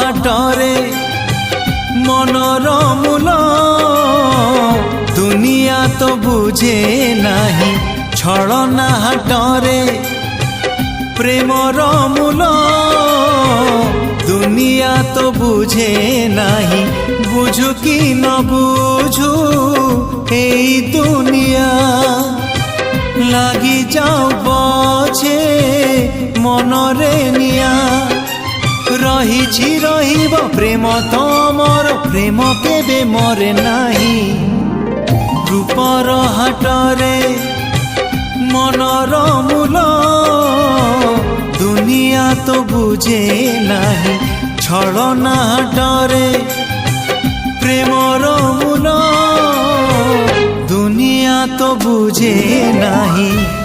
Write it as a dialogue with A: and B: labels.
A: ହାଟରେ ମନର ମୂଲ ଦୁନିଆ ତ ବୁଝେ ନାହିଁ ଛଳନା ହାଟରେ ପ୍ରେମର ମୂଲ ଦୁନିଆ ତ ବୁଝେ ନାହିଁ ବୁଝୁ କି ନ ବୁଝୁ ଏଇ ଦୁନିଆ লাগি যাও বছে মনরে নিয়া রহিছি রহিব প্রেম তমর প্রেম কেবে মরে নাহি রূপর হাটরে মনর মূল দুনিয়া তো বুঝে নাহি ছলনা হাটরে প্রেমর মূল দুনিয়া তো বুঝে नहीं।